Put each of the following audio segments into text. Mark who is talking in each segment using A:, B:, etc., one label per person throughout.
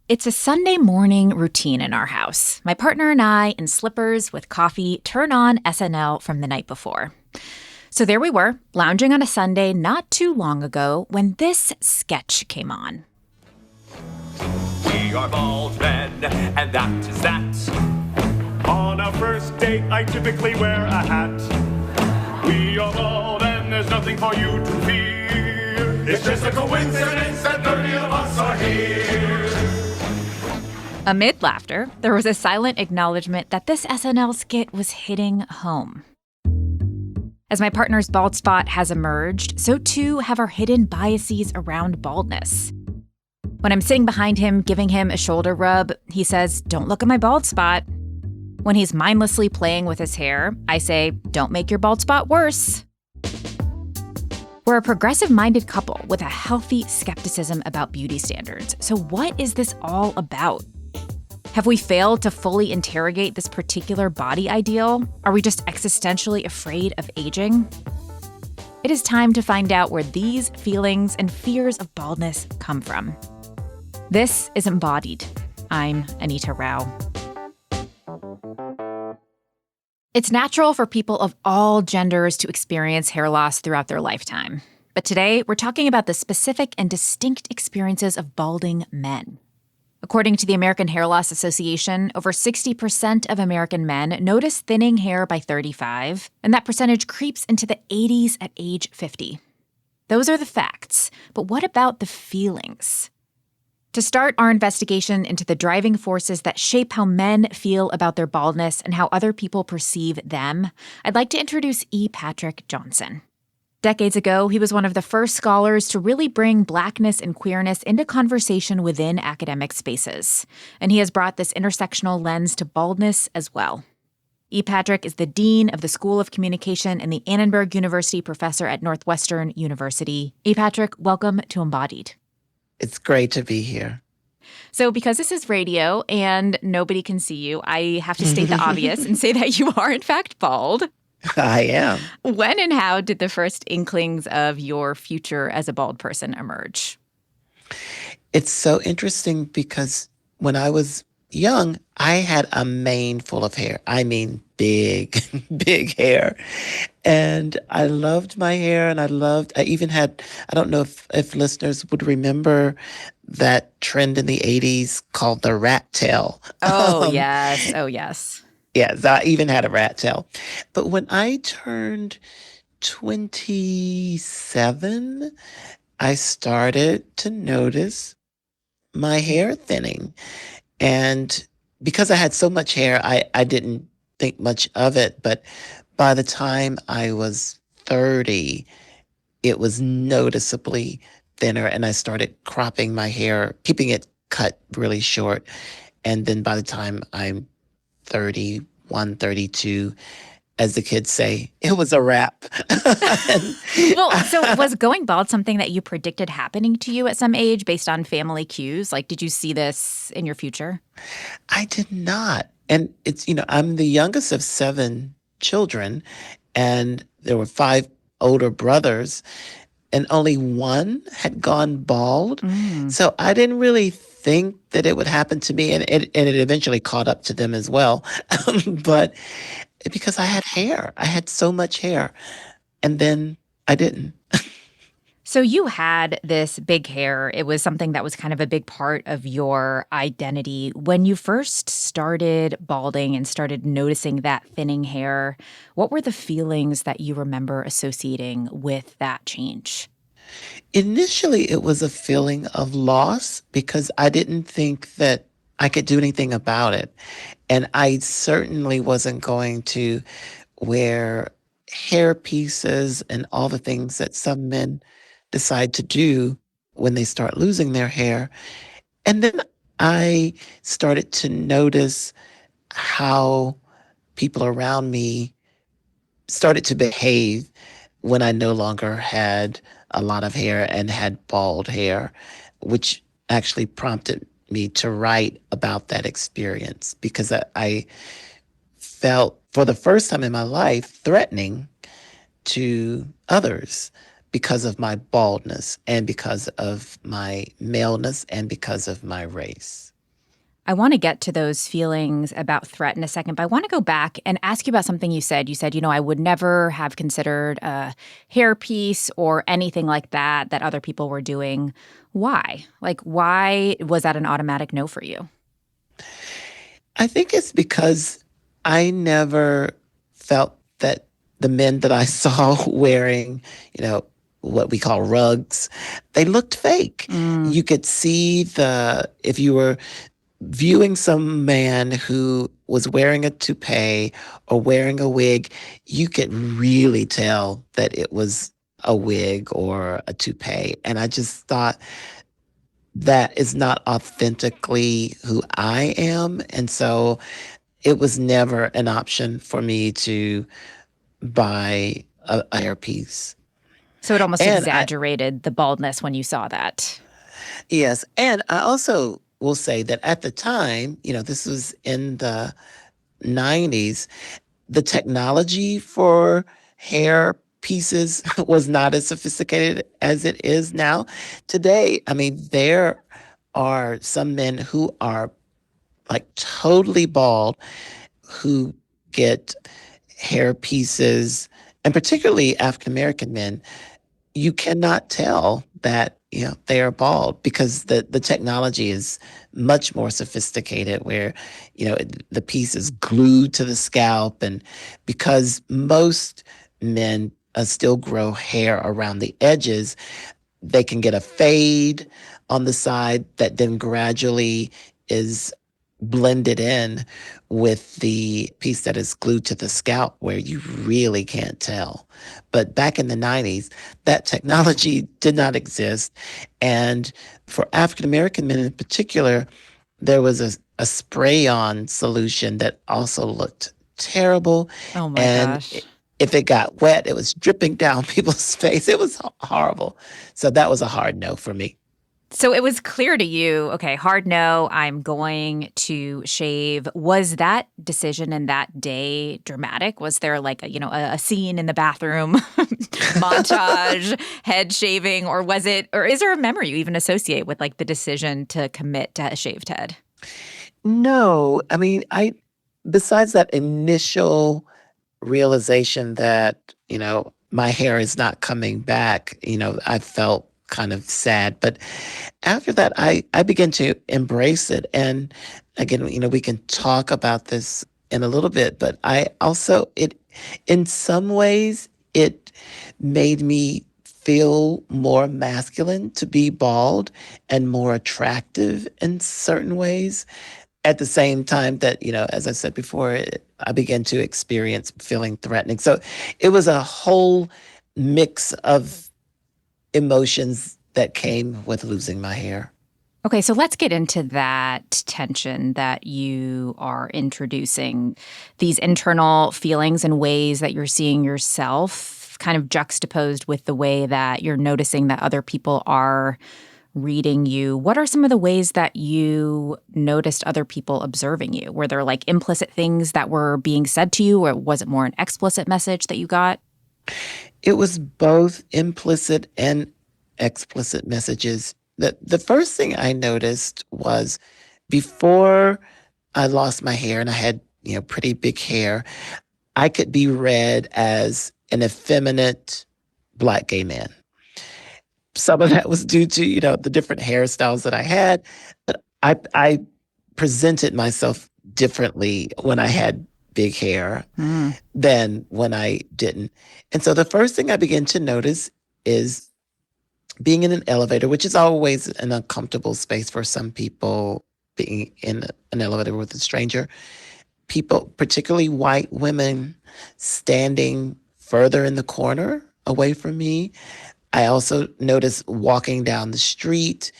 A: It's a Sunday morning routine in our house. My partner and I, in slippers with coffee, turn on SNL from the night before. So there we were, lounging on a Sunday not too long ago when this sketch came on.
B: We are bald men, and that is that. On a first date, I typically wear a hat. We are bald, and there's nothing for you to fear. It's just a coincidence that 30 of us are here.
A: Amid laughter, there was a silent acknowledgement that this SNL skit was hitting home. As my partner's bald spot has emerged, so too have our hidden biases around baldness. When I'm sitting behind him, giving him a shoulder rub, he says, "Don't look at my bald spot." When he's mindlessly playing with his hair, I say, "Don't make your bald spot worse." We're a progressive-minded couple with a healthy skepticism about beauty standards. So what is this all about? Have we failed to fully interrogate this particular body ideal? Are we just existentially afraid of aging? It is time to find out where these feelings and fears of baldness come from. This is Embodied. I'm Anita Rao. It's natural for people of all genders to experience hair loss throughout their lifetime. But today, we're talking about the specific and distinct experiences of balding men. According to the American Hair Loss Association, over 60% of American men notice thinning hair by 35, and that percentage creeps into the 80s at age 50. Those are the facts, but what about the feelings? To start our investigation into the driving forces that shape how men feel about their baldness and how other people perceive them, I'd like to introduce E. Patrick Johnson. Decades ago, he was one of the first scholars to really bring Blackness and queerness into conversation within academic spaces. And he has brought this intersectional lens to baldness as well. E. Patrick is the Dean of the School of Communication and the Annenberg University Professor at Northwestern University. E. Patrick, welcome to Embodied.
C: It's great to be here.
A: So because this is radio and nobody can see you, I have to state the obvious and say that you are in fact bald.
C: I am.
A: When and how did the first inklings of your future as a bald person emerge?
C: It's so interesting because when I was young, I had a mane full of hair. I mean, big, big hair. And I loved my hair, and I even had, I don't know if listeners would remember that trend in the 80s called the rat tail.
A: Oh, yes. Oh, yes.
C: Yes, I even had a rat tail. But when I turned 27, I started to notice my hair thinning. And because I had so much hair, I didn't think much of it. But by the time I was 30, it was noticeably thinner. And I started cropping my hair, keeping it cut really short. And then by the time I'm 31, 32, as the kids say, it was a wrap.
A: Well, so was going bald something that you predicted happening to you at some age based on family cues? Like, did you see this in your future?
C: I did not. And it's, I'm the youngest of 7 children, and there were 5 older brothers, and only one had gone bald. So I didn't really think that it would happen to me, and it eventually caught up to them as well. But because I had hair, I had so much hair, and then I didn't.
A: So you had this big hair. It was something that was kind of a big part of your identity. When you first started balding and started noticing that thinning hair, what were the feelings that you remember associating with that change?
C: Initially, it was a feeling of loss because I didn't think that I could do anything about it. And I certainly wasn't going to wear hair pieces and all the things that some men decide to do when they start losing their hair. And then I started to notice how people around me started to behave when I no longer had a lot of hair and had bald hair, which actually prompted me to write about that experience because I felt for the first time in my life threatening to others because of my baldness and because of my maleness and because of my race.
A: I want to get to those feelings about threat in a second, but I want to go back and ask you about something you said. You said, I would never have considered a hairpiece or anything like that that other people were doing. Why? Like, why was that an automatic no for you?
C: I think it's because I never felt that the men that I saw wearing, you know, what we call rugs, they looked fake.
A: Mm.
C: You could see if you were viewing some man who was wearing a toupee or wearing a wig, you could really tell that it was a wig or a toupee. And I just thought that is not authentically who I am. And so it was never an option for me to buy a hairpiece.
A: So it almost
C: And I,
A: exaggerated the baldness when you saw that.
C: yes, and I also will say that at the time, this was in the 90s, the technology for hair pieces was not as sophisticated as it is now. Today, I mean, there are some men who are like totally bald who get hair pieces, and particularly African American men, you cannot tell that they are bald because the technology is much more sophisticated where the piece is glued to the scalp, and because most men still grow hair around the edges, they can get a fade on the side that then gradually is blended in with the piece that is glued to the scalp where you really can't tell. But back in the 90s, that technology did not exist. And for African American men in particular, there was a spray on solution that also looked terrible.
A: Oh my
C: And
A: gosh.
C: if it got wet, it was dripping down people's face. It was horrible. So that was a hard no for me.
A: So it was clear to you, okay, hard no, I'm going to shave. Was that decision in that day dramatic? Was there like a scene in the bathroom, montage, head shaving, or is there a memory you even associate with like the decision to commit to a shaved head?
C: No, I mean, besides that initial realization that, my hair is not coming back, I felt kind of sad. But after that, I began to embrace it. And again, we can talk about this in a little bit, but I also, in some ways, it made me feel more masculine to be bald and more attractive in certain ways. At the same time that, as I said before, I began to experience feeling threatening. So it was a whole mix of emotions that came with losing my hair.
A: Okay, so let's get into that tension that you are introducing, these internal feelings and ways that you're seeing yourself kind of juxtaposed with the way that you're noticing that other people are reading you. What are some of the ways that you noticed other people observing you? Were there like implicit things that were being said to you, or was it more an explicit message that you got?
C: It was both implicit and explicit messages. The first thing I noticed was before I lost my hair and I had, pretty big hair, I could be read as an effeminate Black gay man. Some of that was due to, the different hairstyles that I had. But I presented myself differently when I had big hair
A: Mm.
C: than when I didn't. And so the first thing I began to notice is being in an elevator, which is always an uncomfortable space for some people, being in an elevator with a stranger. People, particularly white women, standing further in the corner away from me. I also noticed walking down the street,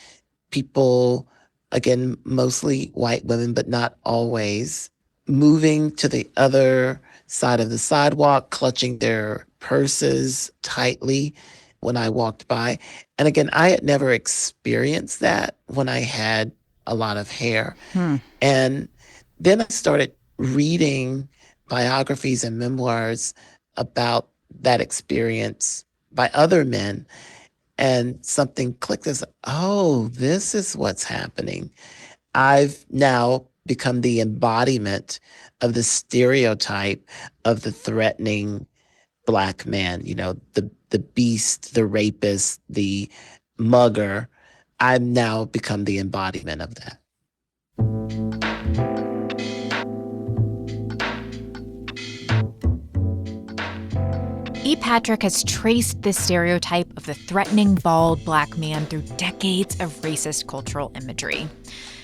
C: people, again, mostly white women, but not always, moving to the other side of the sidewalk, clutching their purses tightly when I walked by. And again, I had never experienced that when I had a lot of hair.
A: Hmm.
C: And then I started reading biographies and memoirs about that experience by other men. And something clicked as, oh, this is what's happening. I've now become the embodiment of the stereotype of the threatening Black man, the beast, the rapist, the mugger. I've now become the embodiment of that.
A: E. Patrick has traced this stereotype of the threatening, bald Black man through decades of racist cultural imagery.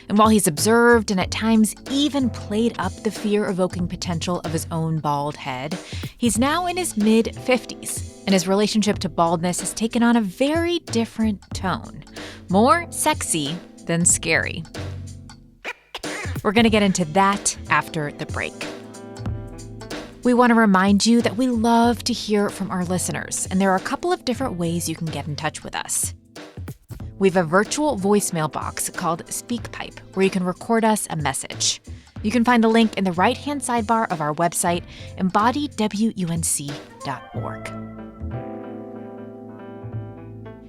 A: And while he's observed and at times even played up the fear-evoking potential of his own bald head, he's now in his mid-50s, and his relationship to baldness has taken on a very different tone. More sexy than scary. We're going to get into that after the break. We want to remind you that we love to hear from our listeners, and there are a couple of different ways you can get in touch with us. We have a virtual voicemail box called SpeakPipe, where you can record us a message. You can find the link in the right-hand sidebar of our website, embodiedwunc.org.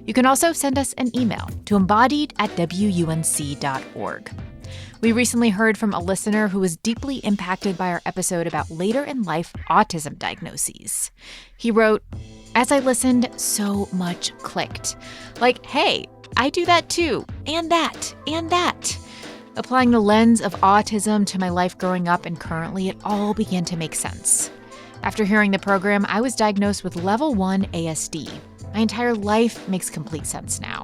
A: You can also send us an email to embodied@wunc.org. We recently heard from a listener who was deeply impacted by our episode about later-in-life autism diagnoses. He wrote, "As I listened, so much clicked. Like, hey, I do that too, and that, and that. Applying the lens of autism to my life growing up and currently, it all began to make sense. After hearing the program, I was diagnosed with level 1 ASD. My entire life makes complete sense now."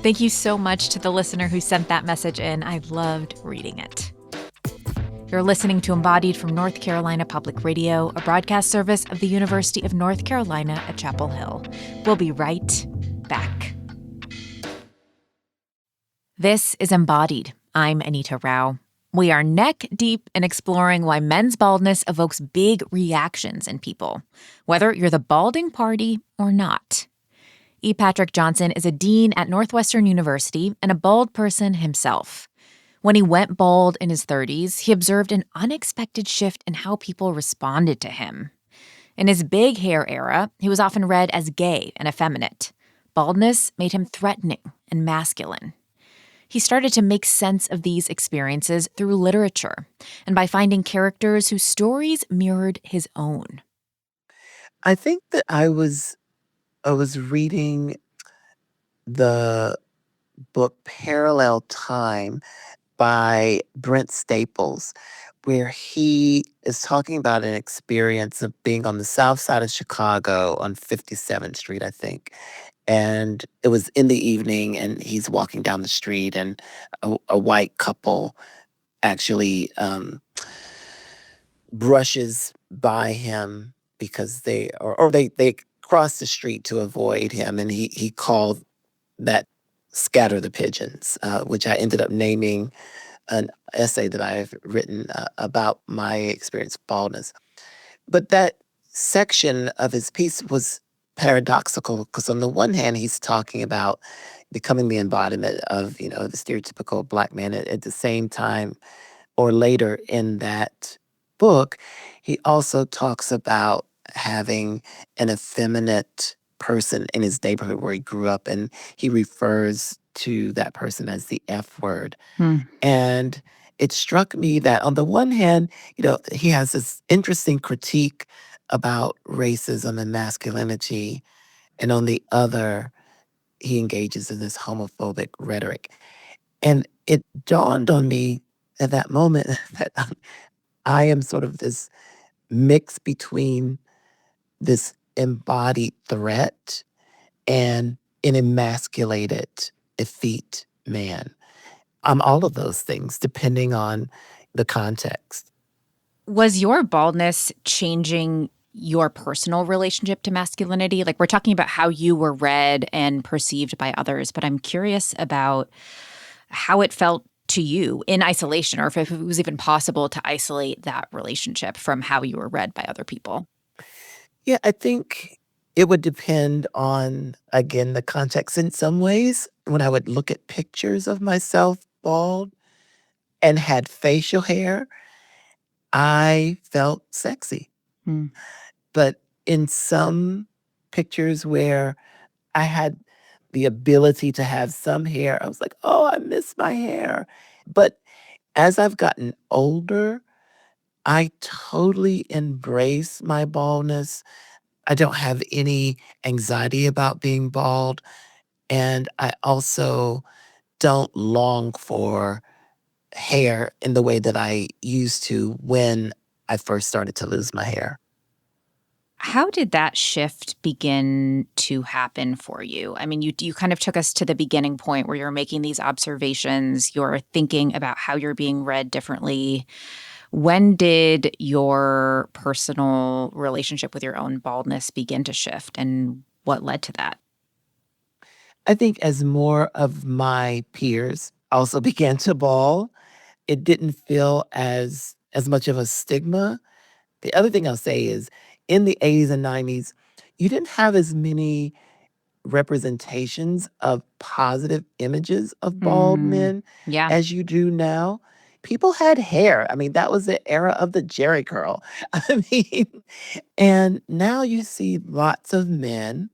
A: Thank you so much to the listener who sent that message in. I loved reading it. You're listening to Embodied from North Carolina Public Radio, a broadcast service of the University of North Carolina at Chapel Hill. We'll be right back. This is Embodied. I'm Anita Rao. We are neck deep in exploring why men's baldness evokes big reactions in people, whether you're the balding party or not. E. Patrick Johnson is a dean at Northwestern University and a bald person himself. When he went bald in his 30s, he observed an unexpected shift in how people responded to him. In his big hair era, he was often read as gay and effeminate. Baldness made him threatening and masculine. He started to make sense of these experiences through literature and by finding characters whose stories mirrored his own.
C: I think that I was reading the book Parallel Time by Brent Staples, where he is talking about an experience of being on the south side of Chicago on 57th Street, I think. And it was in the evening, and he's walking down the street, and a white couple actually brushes by him because they cross the street to avoid him, and he called that "scatter the pigeons," which I ended up naming an essay that I've written about my experience with baldness. But that section of his piece was paradoxical because on the one hand, he's talking about becoming the embodiment of, the stereotypical Black man. At the same time, or later in that book, he also talks about having an effeminate person in his neighborhood where he grew up, and he refers to that person as the F word. And it struck me that on the one hand, he has this interesting critique about racism and masculinity, and on the other, he engages in this homophobic rhetoric. And it dawned on me at that moment that I am sort of this mix between this embodied threat and an emasculated, effete man. I'm all of those things, depending on the context.
A: Was your baldness changing your personal relationship to masculinity? Like, we're talking about how you were read and perceived by others, but I'm curious about how it felt to you in isolation, or if it was even possible to isolate that relationship from how you were read by other people.
C: Yeah, I think it would depend on, again, the context. In some ways, when I would look at pictures of myself bald and had facial hair, I felt sexy. But in some pictures where I had the ability to have some hair. I was like, oh, I miss my hair. But as I've gotten older, I totally embrace my baldness. I don't have any anxiety about being bald. And I also don't long for hair in the way that I used to when I first started to lose my hair.
A: How did that shift begin to happen for you? I mean, you kind of took us to the beginning point where you're making these observations, you're thinking about how you're being read differently. When did your personal relationship with your own baldness begin to shift, and what led to that?
C: I think as more of my peers also began to bald, it didn't feel as much of a stigma. The other thing I'll say is in the 80s and 90s, you didn't have as many representations of positive images of bald
A: Mm,
C: men
A: yeah.
C: as you do now. People had hair. I mean, that was the era of the Jerry curl. I mean, and now you see lots of men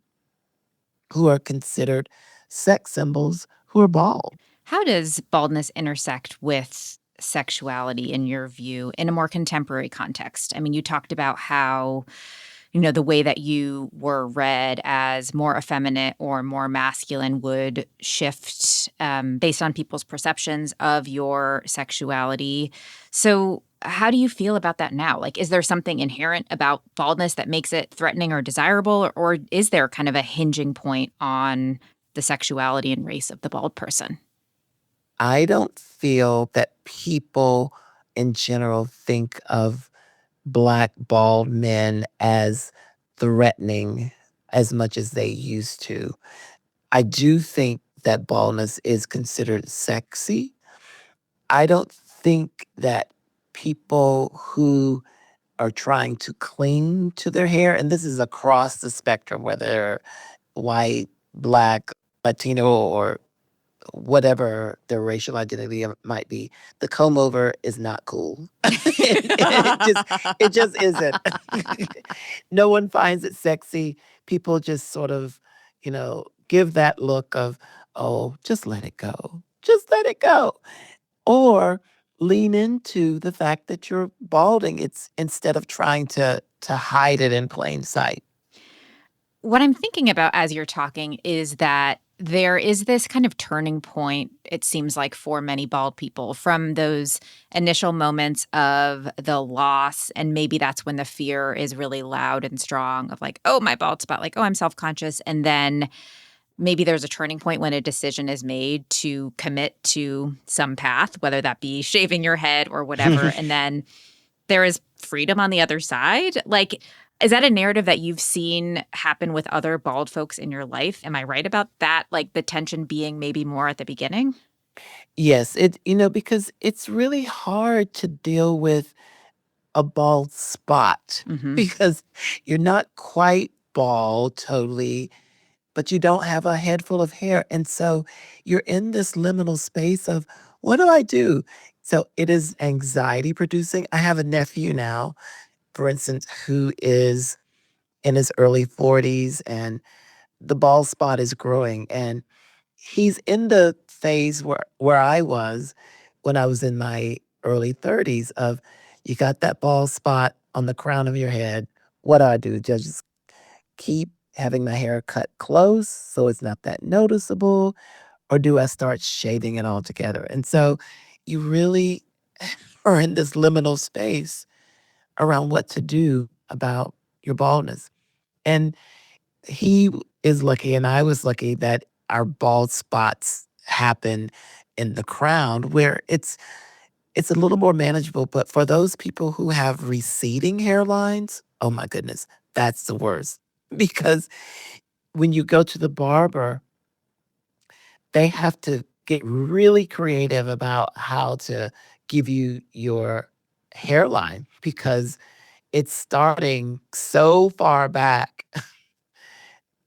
C: who are considered sex symbols who are bald.
A: How does baldness intersect with sexuality in your view in a more contemporary context? I mean, you talked about how, the way that you were read as more effeminate or more masculine would shift based on people's perceptions of your sexuality. So, how do you feel about that now? Like, is there something inherent about baldness that makes it threatening or desirable, or is there kind of a hinging point on the sexuality and race of the bald person?
C: I don't feel that people in general think of black bald men as threatening as much as they used to. I do think that baldness is considered sexy. I don't think that people who are trying to cling to their hair, and this is across the spectrum, whether they're white, black, Latino, or whatever their racial identity might be, the comb over is not cool. It just isn't. No one finds it sexy. People just sort of, give that look of, oh, just let it go. Just let it go. Or lean into the fact that you're balding. It's instead of trying to hide it in plain sight.
A: What I'm thinking about as you're talking is that there is this kind of turning point, it seems like, for many bald people from those initial moments of the loss. And maybe that's when the fear is really loud and strong of like, oh, my bald spot, like, oh, I'm self conscious. And then maybe there's a turning point when a decision is made to commit to some path, whether that be shaving your head or whatever. And then there is freedom on the other side. Like, is that a narrative that you've seen happen with other bald folks in your life? Am I right about that? Like the tension being maybe more at the beginning?
C: Yes, because it's really hard to deal with a bald spot
A: Hmm.
C: because you're not quite bald totally, but you don't have a head full of hair. And so you're in this liminal space of what do I do? So it is anxiety producing. I have a nephew now, for instance, who is in his early 40s and the bald spot is growing. And he's in the phase where I was when I was in my early 30s of you got that bald spot on the crown of your head. What do I do? Just keep having my hair cut close so it's not that noticeable? Or do I start shaving it altogether? And so you really are in this liminal space around what to do about your baldness. And he is lucky, and I was lucky that our bald spots happen in the crown where it's a little more manageable. But for those people who have receding hairlines, oh my goodness, that's the worst. Because when you go to the barber, they have to get really creative about how to give you your hairline because it's starting so far back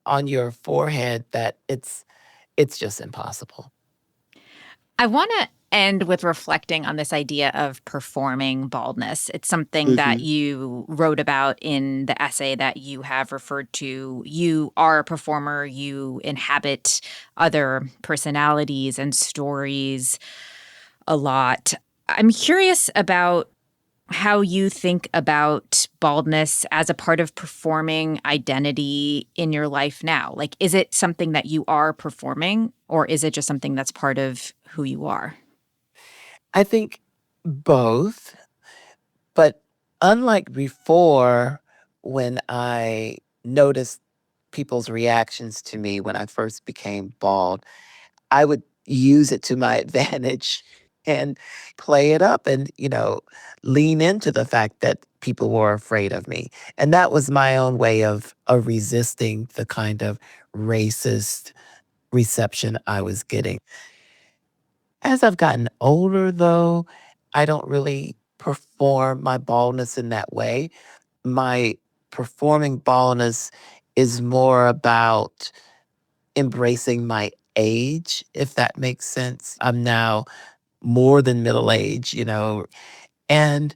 C: on your forehead that it's just impossible.
A: I want to end with reflecting on this idea of performing baldness. It's something that you wrote about in the essay that you have referred to. You are a performer. You inhabit other personalities and stories a lot. I'm curious about how you think about baldness as a part of performing identity in your life now. Like, is it something that you are performing, or is it just something that's part of who you are?
C: I think both, but unlike before, when I noticed people's reactions to me when I first became bald, I would use it to my advantage and play it up and, lean into the fact that people were afraid of me. And that was my own way of resisting the kind of racist reception I was getting. As I've gotten older, though, I don't really perform my baldness in that way. My performing baldness is more about embracing my age, if that makes sense. I'm now more than middle age, and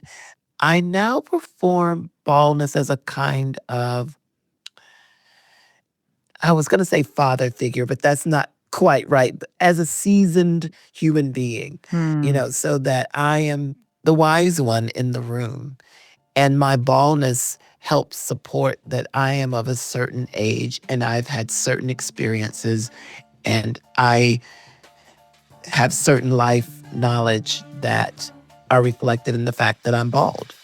C: I now perform baldness as a kind of, I was going to say father figure, but that's not quite right, but as a seasoned human being,
A: Hmm.
C: so that I am the wise one in the room. And my baldness helps support that I am of a certain age and I've had certain experiences and I have certain life knowledge that are reflected in the fact that I'm bald.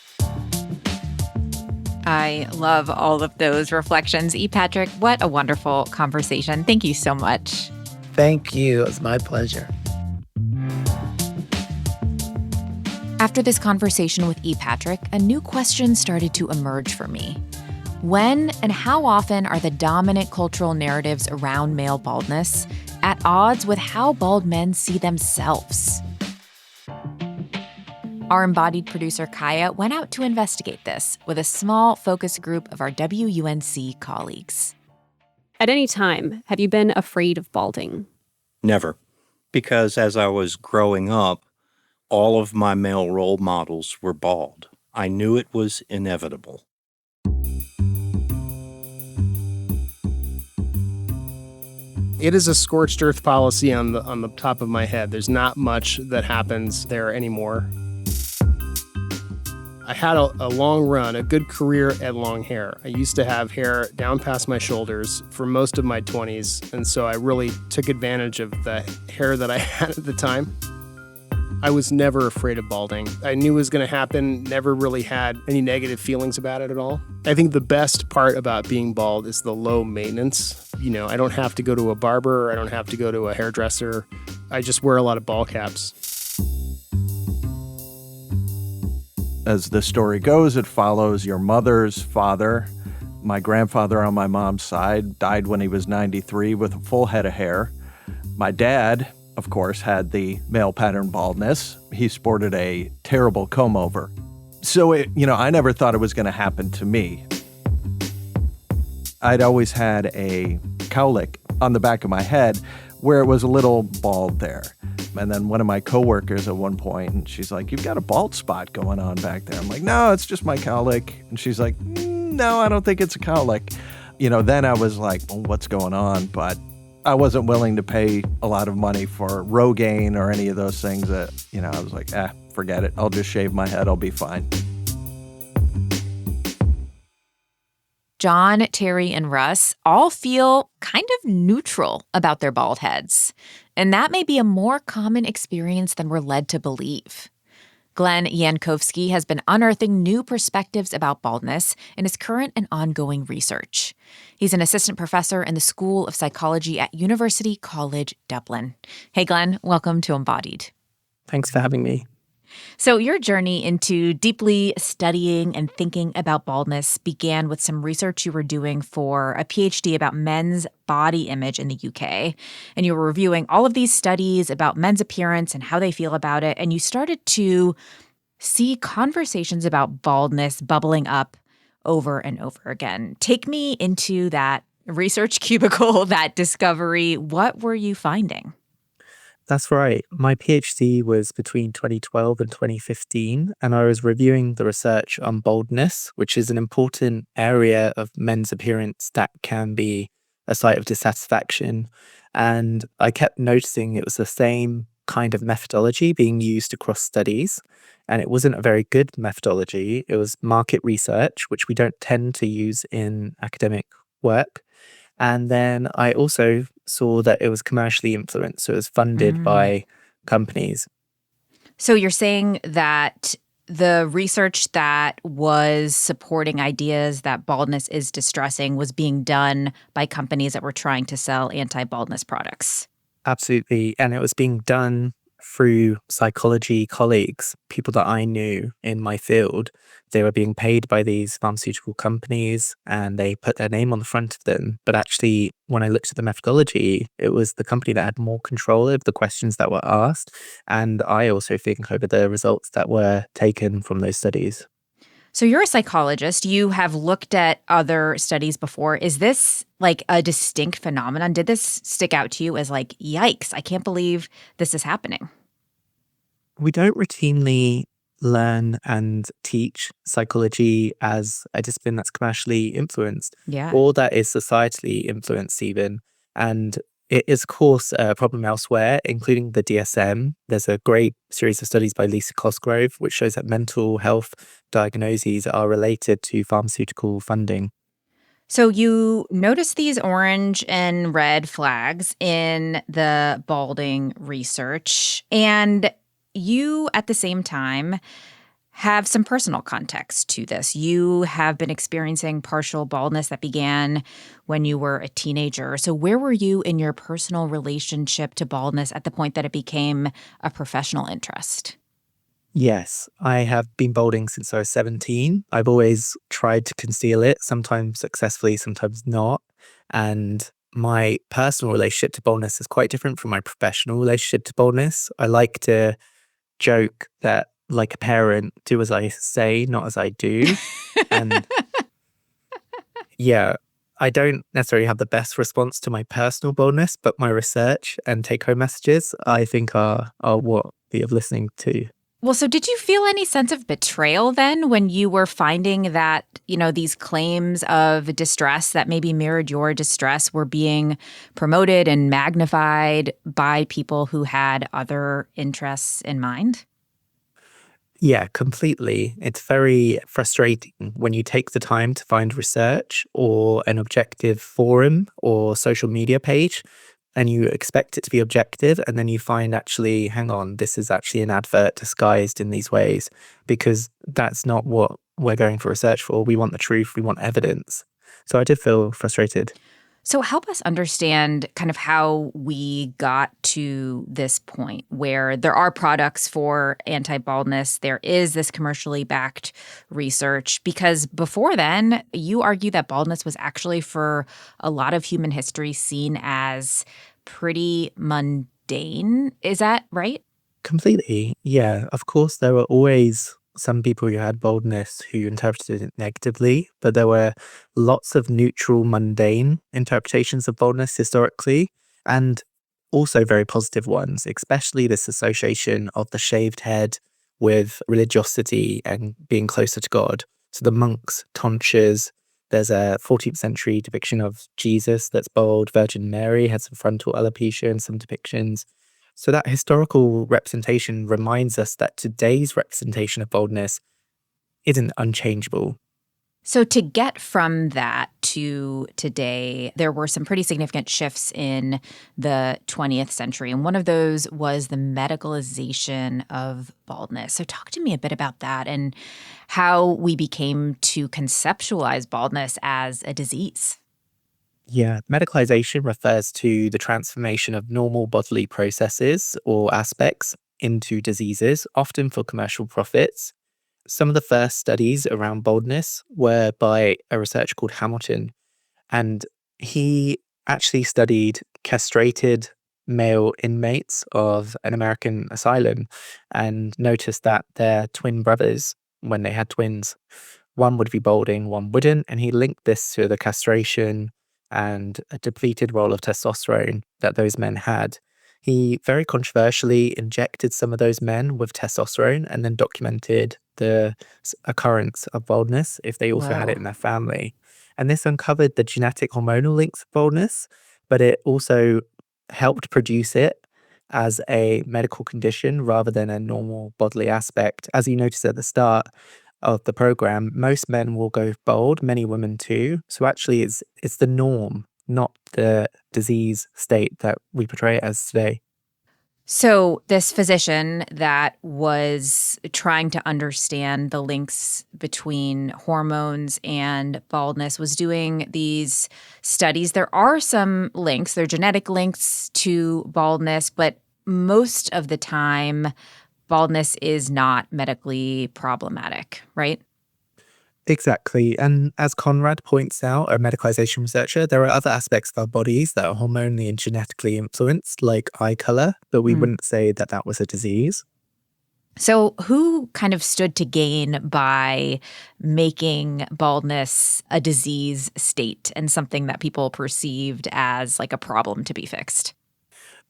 A: I love all of those reflections. E. Patrick, what a wonderful conversation. Thank you so much.
C: Thank you. It was my pleasure.
A: After this conversation with E. Patrick, a new question started to emerge for me. When and how often are the dominant cultural narratives around male baldness at odds with how bald men see themselves? Our embodied producer, Kaya, went out to investigate this with a small focus group of our WUNC colleagues.
D: At any time, have you been afraid of balding?
E: Never. Because as I was growing up, all of my male role models were bald. I knew it was inevitable.
F: It is a scorched earth policy on the top of my head. There's not much that happens there anymore. I had a long run, a good career at long hair. I used to have hair down past my shoulders for most of my 20s, and so I really took advantage of the hair that I had at the time. I was never afraid of balding. I knew it was going to happen, never really had any negative feelings about it at all. I think the best part about being bald is the low maintenance. I don't have to go to a barber, I don't have to go to a hairdresser. I just wear a lot of ball caps.
G: As the story goes, it follows your mother's father. My grandfather on my mom's side died when he was 93 with a full head of hair. My dad, of course, had the male pattern baldness. He sported a terrible comb-over. So, I never thought it was going to happen to me. I'd always had a cowlick on the back of my head where it was a little bald there. And then one of my coworkers at one point, and she's like, "You've got a bald spot going on back there." I'm like, "No, it's just my cowlick." And she's like, "No, I don't think it's a cowlick." Then I was like, well, what's going on? But I wasn't willing to pay a lot of money for Rogaine or any of those things that, I was like, forget it. I'll just shave my head. I'll be fine.
A: John, Terry, and Russ all feel kind of neutral about their bald heads. And that may be a more common experience than we're led to believe. Glenn Yankovsky has been unearthing new perspectives about baldness in his current and ongoing research. He's an assistant professor in the School of Psychology at University College Dublin. Hey, Glenn, welcome to Embodied.
H: Thanks for having me.
A: So your journey into deeply studying and thinking about baldness began with some research you were doing for a PhD about men's body image in the UK. And you were reviewing all of these studies about men's appearance and how they feel about it. And you started to see conversations about baldness bubbling up over and over again. Take me into that research cubicle, that discovery. What were you finding?
H: That's right. My PhD was between 2012 and 2015, and I was reviewing the research on baldness, which is an important area of men's appearance that can be a site of dissatisfaction. And I kept noticing it was the same kind of methodology being used across studies. And it wasn't a very good methodology. It was market research, which we don't tend to use in academic work. And then I also saw that it was commercially influenced. So it was funded
A: Mm.
H: by companies.
A: So you're saying that the research that was supporting ideas that baldness is distressing was being done by companies that were trying to sell anti-baldness products.
H: Absolutely. And it was being done through psychology colleagues, people that I knew in my field. They were being paid by these pharmaceutical companies and they put their name on the front of them. But actually, when I looked at the methodology, it was the company that had more control over the questions that were asked. And I also think over the results that were taken from those studies.
A: So you're a psychologist. You have looked at other studies before. Is this like a distinct phenomenon? Did this stick out to you as like, yikes, I can't believe this is happening?
H: We don't routinely learn and teach psychology as a discipline that's commercially influenced
A: Yeah.
H: or that is societally influenced, even. And it is, of course, a problem elsewhere, including the DSM. There's a great series of studies by Lisa Cosgrove, which shows that mental health diagnoses are related to pharmaceutical funding.
A: So you notice these orange and red flags in the balding research, and you at the same time have some personal context to this. You have been experiencing partial baldness that began when you were a teenager. So where were you in your personal relationship to baldness at the point that it became a professional interest?
H: Yes, I have been balding since I was 17. I've always tried to conceal it, sometimes successfully, sometimes not. And my personal relationship to baldness is quite different from my professional relationship to baldness. I like to joke that, like a parent, do as I say, not as I do. And yeah, I don't necessarily have the best response to my personal baldness, but my research and take home messages, I think, are worthy of listening to.
A: Well, so did you feel any sense of betrayal then when you were finding that, these claims of distress that maybe mirrored your distress were being promoted and magnified by people who had other interests in mind?
H: Yeah, completely. It's very frustrating when you take the time to find research or an objective forum or social media page and you expect it to be objective and then you find actually, hang on, this is actually an advert disguised in these ways because that's not what we're going for research for. We want the truth, we want evidence. So I did feel frustrated.
A: So help us understand kind of how we got to this point where there are products for anti-baldness. There is this commercially backed research because before then, you argue that baldness was actually for a lot of human history seen as pretty mundane. Is that right?
H: Completely. Yeah. Of course, there were always some people who had baldness who interpreted it negatively, but there were lots of neutral, mundane interpretations of baldness historically, and also very positive ones, especially this association of the shaved head with religiosity and being closer to God. So the monks, tonsures, there's a 14th century depiction of Jesus that's bald. Virgin Mary had some frontal alopecia in some depictions. So that historical representation reminds us that today's representation of baldness isn't unchangeable.
A: So to get from that to today, there were some pretty significant shifts in the 20th century. And one of those was the medicalization of baldness. So talk to me a bit about that and how we became to conceptualize baldness as a disease.
H: Yeah, medicalization refers to the transformation of normal bodily processes or aspects into diseases, often for commercial profits. Some of the first studies around baldness were by a researcher called Hamilton, and he actually studied castrated male inmates of an American asylum and noticed that their twin brothers, when they had twins, one would be balding, one wouldn't, and he linked this to the castration and a depleted role of testosterone that those men had. He very controversially injected some of those men with testosterone and then documented the occurrence of baldness if they also had it
C: Wow.
H: in their family. And this uncovered the genetic hormonal links of baldness, but it also helped produce it as a medical condition rather than a normal bodily aspect. As you noticed at the start of the program, most men will go bald, many women too. So actually it's the norm, not the disease state that we portray it as today.
A: So, this physician that was trying to understand the links between hormones and baldness was doing these studies. There are some links, there are genetic links to baldness, but most of the time, baldness is not medically problematic, right?
H: Exactly. And as Conrad points out, a medicalization researcher, there are other aspects of our bodies that are hormonally and genetically influenced, like eye color, but we wouldn't say that that was a disease.
A: So, who kind of stood to gain by making baldness a disease state and something that people perceived as like a problem to be fixed?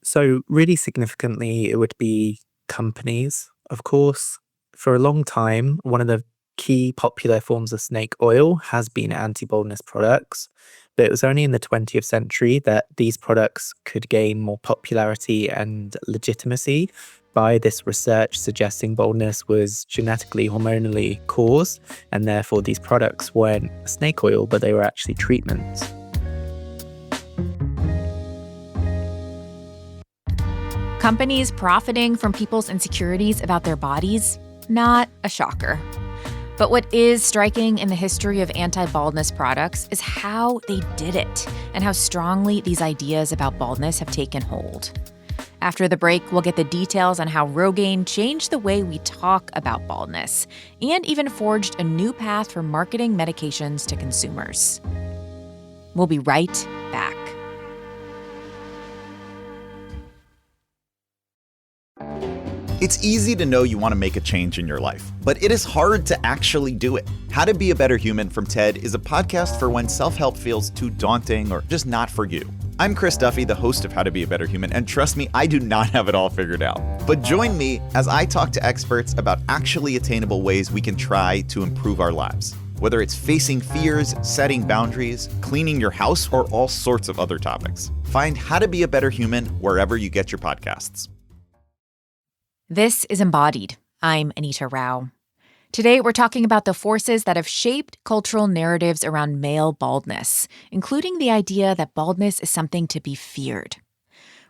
H: So, really significantly, it would be companies. Of course, for a long time, one of the key popular forms of snake oil has been anti-baldness products. But it was only in the 20th century that these products could gain more popularity and legitimacy by this research suggesting baldness was genetically, hormonally caused, and therefore these products weren't snake oil, but they were actually treatments.
A: Companies profiting from people's insecurities about their bodies? Not a shocker. But what is striking in the history of anti-baldness products is how they did it and how strongly these ideas about baldness have taken hold. After the break, we'll get the details on how Rogaine changed the way we talk about baldness and even forged a new path for marketing medications to consumers. We'll be right back.
I: It's easy to know you want to make a change in your life, but it is hard to actually do it. How to Be a Better Human from TED is a podcast for when self-help feels too daunting or just not for you. I'm Chris Duffy, the host of How to Be a Better Human, and trust me, I do not have it all figured out. But join me as I talk to experts about actually attainable ways we can try to improve our lives. Whether it's facing fears, setting boundaries, cleaning your house, or all sorts of other topics. Find How to Be a Better Human wherever you get your podcasts.
A: This is Embodied. I'm Anita Rao. Today, we're talking about the forces that have shaped cultural narratives around male baldness, including the idea that baldness is something to be feared.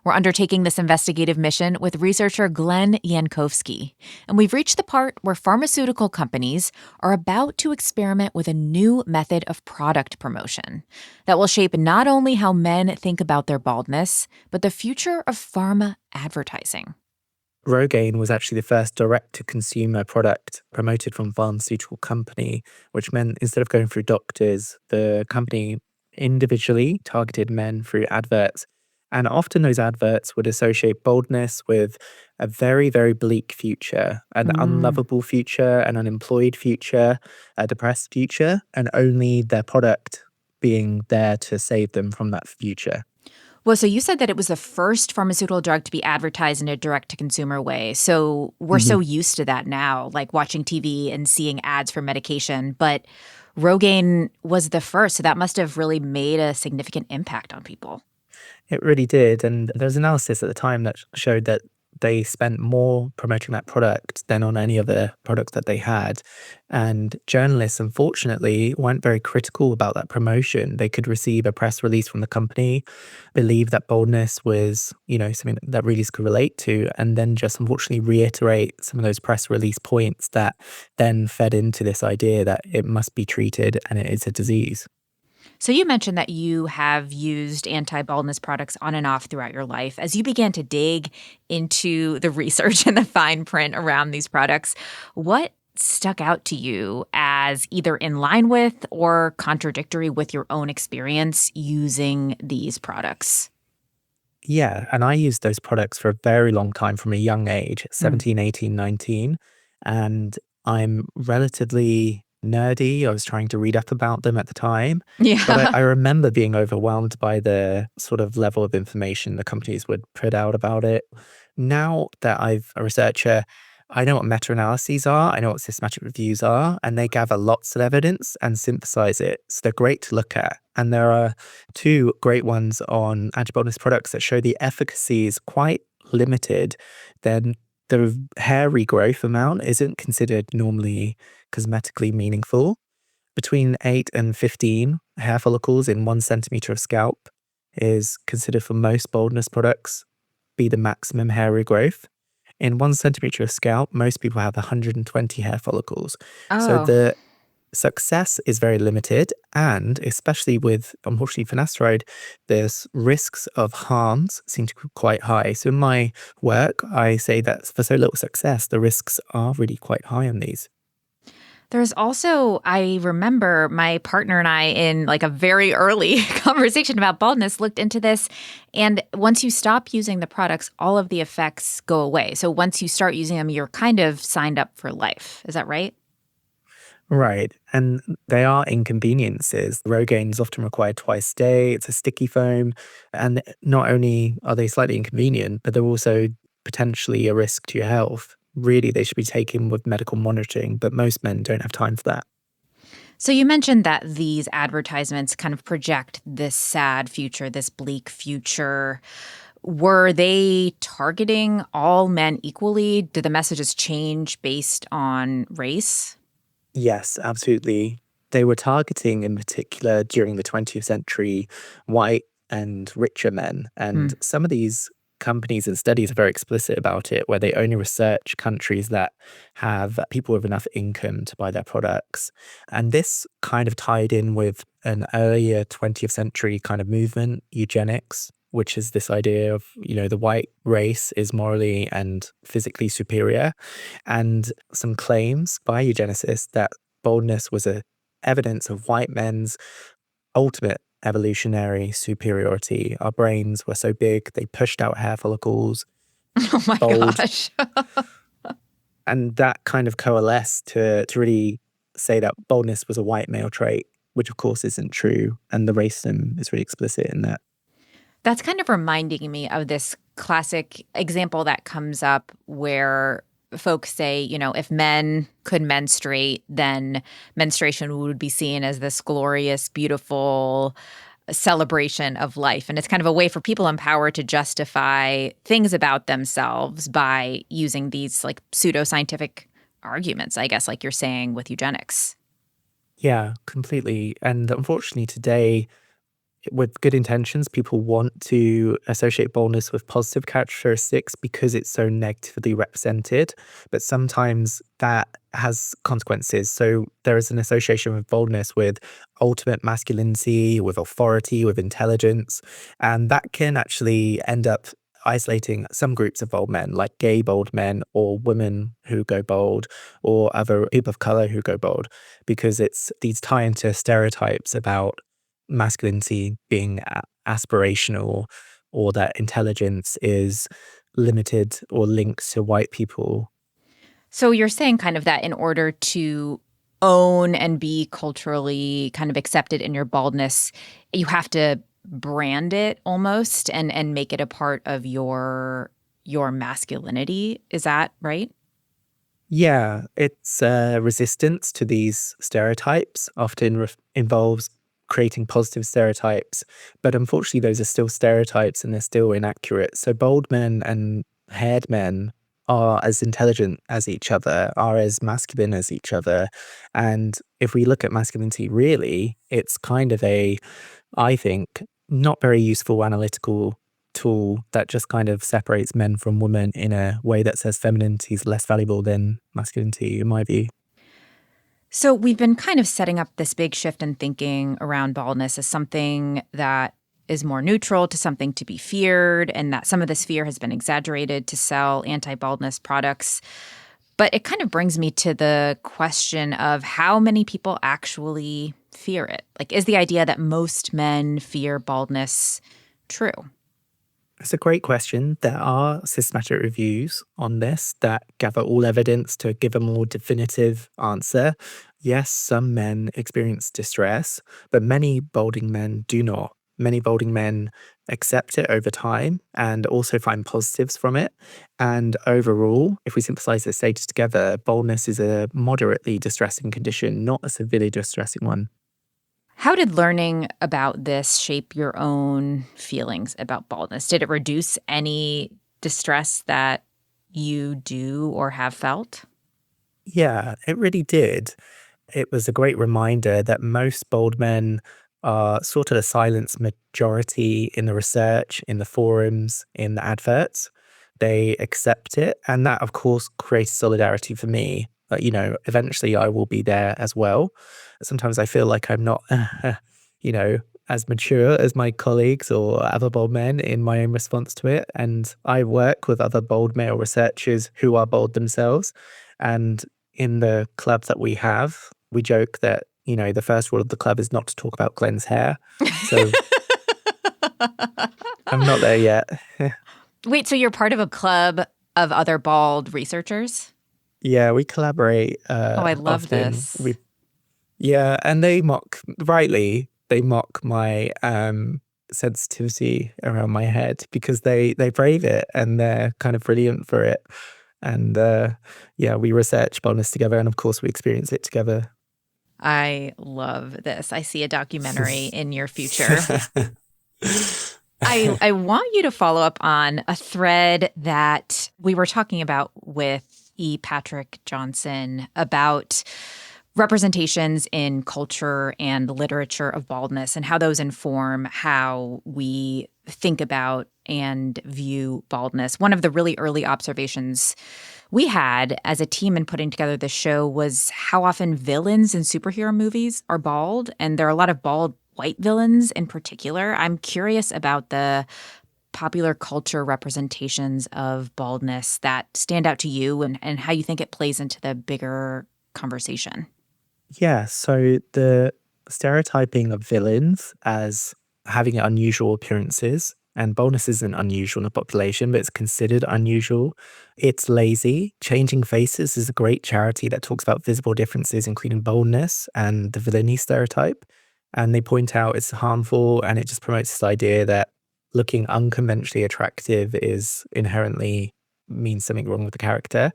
A: We're undertaking this investigative mission with researcher Glenn Yankowski, and we've reached the part where pharmaceutical companies are about to experiment with a new method of product promotion that will shape not only how men think about their baldness, but the future of pharma advertising.
H: Rogaine was actually the first direct-to-consumer product promoted from a pharmaceutical company, which meant instead of going through doctors, the company individually targeted men through adverts. And often those adverts would associate baldness with a very, very bleak future, an unlovable future, an unemployed future, a depressed future, and only their product being there to save them from that future.
A: Well, so you said that it was the first pharmaceutical drug to be advertised in a direct-to-consumer way. So we're so used to that now, like watching TV and seeing ads for medication. But Rogaine was the first, so that must have really made a significant impact on people.
H: It really did. And there was analysis at the time that showed that they spent more promoting that product than on any other product that they had. And journalists, unfortunately, weren't very critical about that promotion. They could receive a press release from the company, believe that baldness was, something that readers could relate to, and then just unfortunately reiterate some of those press release points that then fed into this idea that it must be treated and it is a disease.
A: So you mentioned that you have used anti-baldness products on and off throughout your life. As you began to dig into the research and the fine print around these products, what stuck out to you as either in line with or contradictory with your own experience using these products?
H: Yeah, and I used those products for a very long time from a young age, 17, 18, 19. And I'm relatively nerdy. I was trying to read up about them at the time.
A: Yeah.
H: But I remember being overwhelmed by the sort of level of information the companies would put out about it. Now that I'm a researcher, I know what meta-analyses are, I know what systematic reviews are, and they gather lots of evidence and synthesize it. So they're great to look at. And there are two great ones on anti-baldness products that show the efficacy is quite limited. Then the hair regrowth amount isn't considered normally cosmetically meaningful. Between 8 and 15 hair follicles in 1 centimeter of scalp is considered for most baldness products be the maximum hair regrowth. In 1 centimeter of scalp, most people have 120 hair follicles. So
A: Oh.
H: the success is very limited, and especially with, unfortunately, finasteride, there's risks of harms seem to be quite high. So in my work, I say that for so little success, the risks are really quite high on these.
A: There's also, I remember my partner and I in like a very early conversation about baldness looked into this. And once you stop using the products, all of the effects go away. So once you start using them, you're kind of signed up for life. Is that right?
H: Right. And they are inconveniences. Rogaine is often required twice a day. It's a sticky foam. And not only are they slightly inconvenient, but they're also potentially a risk to your health. Really, they should be taken with medical monitoring, but most men don't have time for that.
A: So you mentioned that these advertisements kind of project this sad future, this bleak future. Were they targeting all men equally? Did the messages change based on race?
H: Yes, absolutely. They were targeting, in particular, during the 20th century, white and richer men. And some of these companies and studies are very explicit about it, where they only research countries that have people with enough income to buy their products. And this kind of tied in with an earlier 20th century kind of movement, eugenics, which is this idea of, the white race is morally and physically superior, and some claims by eugenicists that baldness was a evidence of white men's ultimate evolutionary superiority. Our brains were so big, they pushed out hair follicles.
A: Oh my gosh.
H: And that kind of coalesced to really say that baldness was a white male trait, which of course isn't true. And the racism is really explicit in that.
A: That's kind of reminding me of this classic example that comes up where folks say, if men could menstruate, then menstruation would be seen as this glorious, beautiful celebration of life. And it's kind of a way for people in power to justify things about themselves by using these like pseudoscientific arguments, I guess, like you're saying with eugenics.
H: Yeah, completely. And unfortunately today, with good intentions, people want to associate baldness with positive characteristics because it's so negatively represented. But sometimes that has consequences. So there is an association with baldness with ultimate masculinity, with authority, with intelligence. And that can actually end up isolating some groups of bald men, like gay bald men or women who go bald or other people of color who go bald, because it's these tie into stereotypes about masculinity being aspirational, or that intelligence is limited or linked to white people.
A: So you're saying kind of that in order to own and be culturally kind of accepted in your baldness, you have to brand it almost and make it a part of your masculinity. Is that right?
H: Yeah, it's resistance to these stereotypes often involves creating positive stereotypes. But unfortunately, those are still stereotypes and they're still inaccurate. So bald men and haired men are as intelligent as each other, are as masculine as each other. And if we look at masculinity, really, it's kind of I think, not very useful analytical tool that just kind of separates men from women in a way that says femininity is less valuable than masculinity, in my view.
A: So we've been kind of setting up this big shift in thinking around baldness as something that is more neutral, to something to be feared, and that some of this fear has been exaggerated to sell anti-baldness products. But it kind of brings me to the question of how many people actually fear it. Like, is the idea that most men fear baldness true?
H: It's a great question. There are systematic reviews on this that gather all evidence to give a more definitive answer. Yes, some men experience distress, but many balding men do not. Many balding men accept it over time and also find positives from it. And overall, if we synthesize the status together, baldness is a moderately distressing condition, not a severely distressing one.
A: How did learning about this shape your own feelings about baldness? Did it reduce any distress that you do or have felt?
H: Yeah, it really did. It was a great reminder that most bald men are sort of the silenced majority in the research, in the forums, in the adverts. They accept it. And that, of course, creates solidarity for me. But, eventually I will be there as well. Sometimes I feel like I'm not, you know, as mature as my colleagues or other bald men in my own response to it. And I work with other bald male researchers who are bald themselves. And in the club that we have, we joke that, the first rule of the club is not to talk about Glenn's hair. So I'm not there yet.
A: Wait, so you're part of a club of other bald researchers?
H: Yeah, we collaborate
A: I love
H: often.
A: this.
H: Yeah, and they mock my sensitivity around my head because they brave it and they're kind of brilliant for it. And we research baldness together, and of course we experience it together.
A: I love this. I see a documentary in your future. I want you to follow up on a thread that we were talking about with E. Patrick Johnson about representations in culture and literature of baldness and how those inform how we think about and view baldness. One of the really early observations we had as a team in putting together this show was how often villains in superhero movies are bald, and there are a lot of bald white villains in particular. I'm curious about the popular culture representations of baldness that stand out to you and how you think it plays into the bigger conversation.
H: Yeah, so the stereotyping of villains as having unusual appearances, and baldness isn't unusual in the population, but it's considered unusual. It's lazy. Changing Faces is a great charity that talks about visible differences, including baldness and the villainy stereotype. And they point out it's harmful, and it just promotes this idea that looking unconventionally attractive is inherently means something wrong with the character.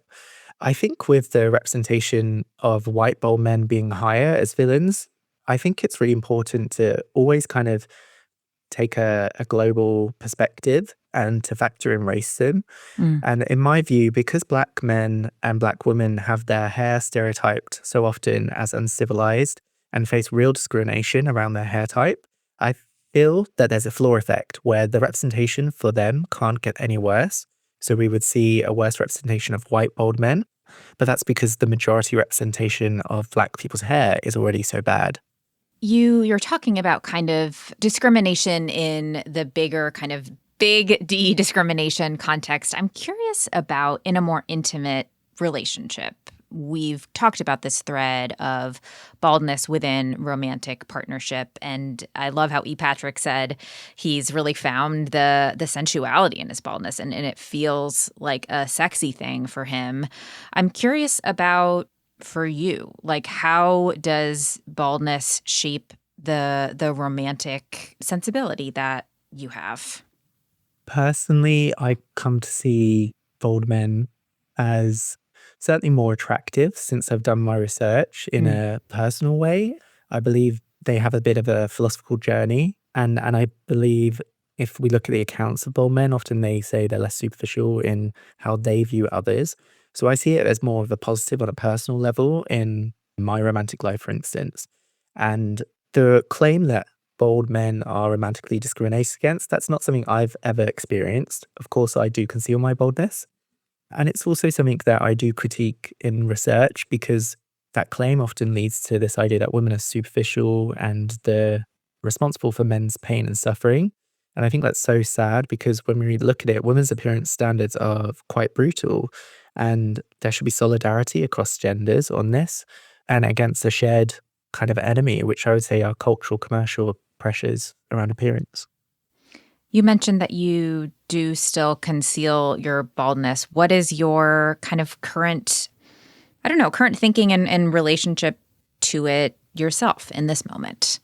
H: I think with the representation of white bald men being higher as villains, I think it's really important to always kind of take a global perspective and to factor in racism. And in my view, because black men and black women have their hair stereotyped so often as uncivilized and face real discrimination around their hair type, I feel that there's a floor effect where the representation for them can't get any worse. So we would see a worse representation of white bald men, but that's because the majority representation of black people's hair is already so bad.
A: You're talking about kind of discrimination in the bigger kind of big D discrimination context. I'm curious about in a more intimate relationship. We've talked about this thread of baldness within romantic partnership, and I love how E. Patrick said he's really found the sensuality in his baldness, and it feels like a sexy thing for him. I'm curious about for you, like how does baldness shape the romantic sensibility that you have?
H: Personally, I come to see bald men as certainly more attractive since I've done my research in a personal way. I believe they have a bit of a philosophical journey. And I believe if we look at the accounts of bald men, often they say they're less superficial in how they view others. So I see it as more of a positive on a personal level in my romantic life, for instance. And the claim that bald men are romantically discriminated against, that's not something I've ever experienced. Of course, I do conceal my baldness. And it's also something that I do critique in research because that claim often leads to this idea that women are superficial and they're responsible for men's pain and suffering. And I think that's so sad because when we look at it, women's appearance standards are quite brutal. And there should be solidarity across genders on this and against a shared kind of enemy, which I would say are cultural, commercial pressures around appearance.
A: You mentioned that you do still conceal your baldness. What is your kind of current thinking and relationship to it yourself in this moment?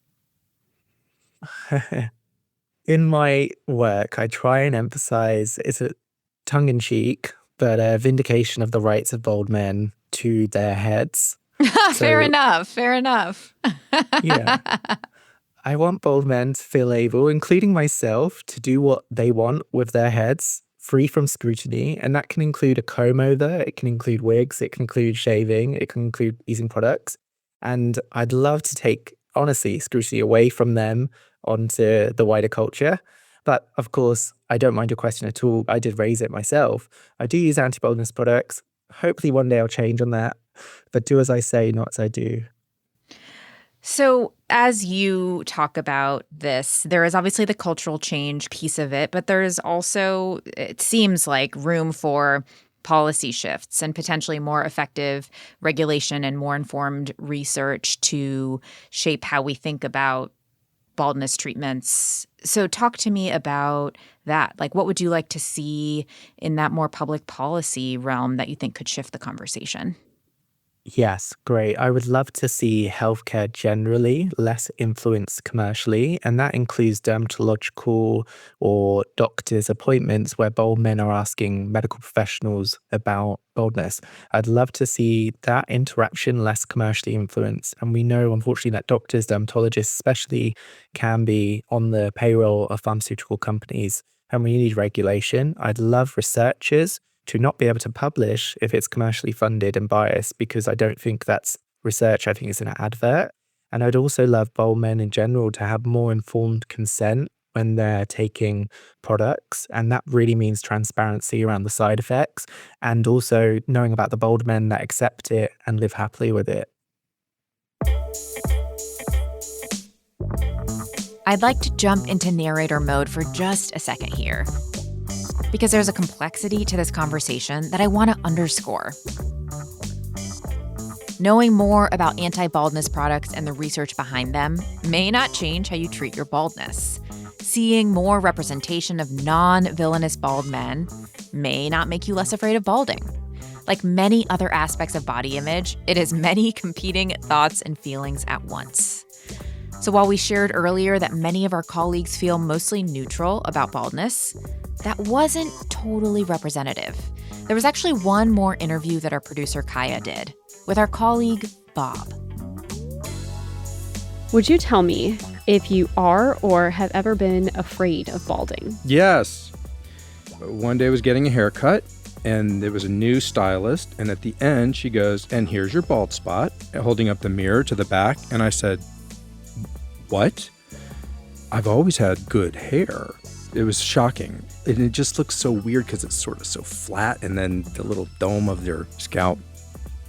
H: In my work, I try and emphasize it's a tongue in cheek, but a vindication of the rights of bald men to their heads.
A: Fair enough.
H: Yeah. I want bald men to feel able, including myself, to do what they want with their heads, free from scrutiny. And that can include a comb over, it can include wigs, it can include shaving, it can include using products. And I'd love to take, honestly, scrutiny away from them onto the wider culture. But of course, I don't mind your question at all. I did raise it myself. I do use anti-baldness products. Hopefully one day I'll change on that. But do as I say, not as I do.
A: So as you talk about this, there is obviously the cultural change piece of it, but there's also, it seems like, room for policy shifts and potentially more effective regulation and more informed research to shape how we think about baldness treatments. So talk to me about that. Like, what would you like to see in that more public policy realm that you think could shift the conversation?
H: Yes, great. I would love to see healthcare generally less influenced commercially, and that includes dermatological or doctor's appointments where bald men are asking medical professionals about baldness. I'd love to see that interaction less commercially influenced. And we know, unfortunately, that doctors, dermatologists especially, can be on the payroll of pharmaceutical companies, and we need regulation. I'd love researchers to not be able to publish if it's commercially funded and biased, because I don't think that's research. I think it's an advert. And I'd also love bald men in general to have more informed consent when they're taking products. And that really means transparency around the side effects and also knowing about the bald men that accept it and live happily with it.
A: I'd like to jump into narrator mode for just a second here, because there's a complexity to this conversation that I want to underscore. Knowing more about anti-baldness products and the research behind them may not change how you treat your baldness. Seeing more representation of non-villainous bald men may not make you less afraid of balding. Like many other aspects of body image, it has many competing thoughts and feelings at once. So while we shared earlier that many of our colleagues feel mostly neutral about baldness, that wasn't totally representative. There was actually one more interview that our producer Kaya did with our colleague Bob.
D: Would you tell me if you are or have ever been afraid of balding?
J: Yes. One day I was getting a haircut, and there was a new stylist, and at the end she goes, "And here's your bald spot," holding up the mirror to the back, and I said, "What? I've always had good hair." It was shocking. And it just looks so weird because it's sort of so flat and then the little dome of their scalp.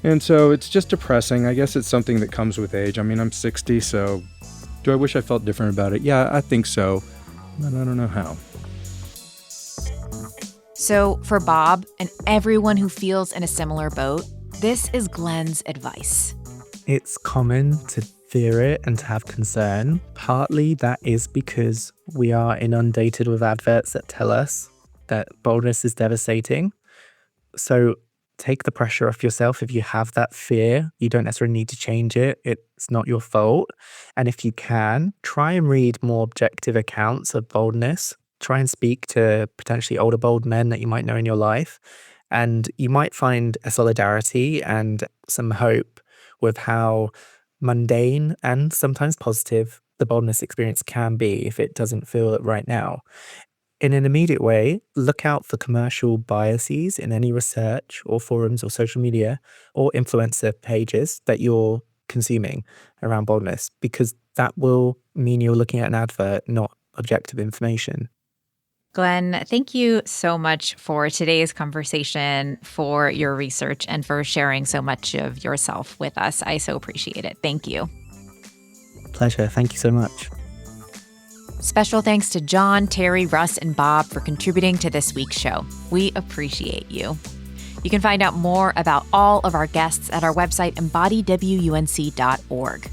J: And so it's just depressing. I guess it's something that comes with age. I mean, I'm 60, so do I wish I felt different about it? Yeah, I think so, but I don't know how.
A: So for Bob and everyone who feels in a similar boat, this is Glenn's advice.
H: It's common to fear it and to have concern. Partly that is because we are inundated with adverts that tell us that baldness is devastating. So take the pressure off yourself. If you have that fear, you don't necessarily need to change it. It's not your fault. And if you can, try and read more objective accounts of baldness. Try and speak to potentially older bald men that you might know in your life. And you might find a solidarity and some hope with how mundane and sometimes positive the baldness experience can be if it doesn't feel it right now. In an immediate way, look out for commercial biases in any research or forums or social media or influencer pages that you're consuming around baldness, because that will mean you're looking at an advert, not objective information.
A: Glenn, thank you so much for today's conversation, for your research, and for sharing so much of yourself with us. I so appreciate it. Thank you.
H: Pleasure. Thank you so much.
A: Special thanks to John, Terry, Russ, and Bob for contributing to this week's show. We appreciate you. You can find out more about all of our guests at our website, embodywunc.org.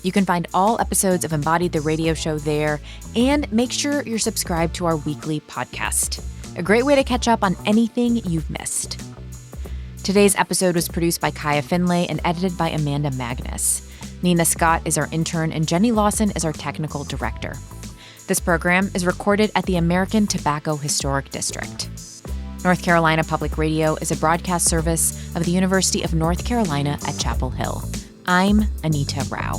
A: You can find all episodes of Embodied the Radio Show there, and make sure you're subscribed to our weekly podcast. A great way to catch up on anything you've missed. Today's episode was produced by Kaya Finlay and edited by Amanda Magnus. Nina Scott is our intern, and Jenny Lawson is our technical director. This program is recorded at the American Tobacco Historic District. North Carolina Public Radio is a broadcast service of the University of North Carolina at Chapel Hill. I'm Anita Rao.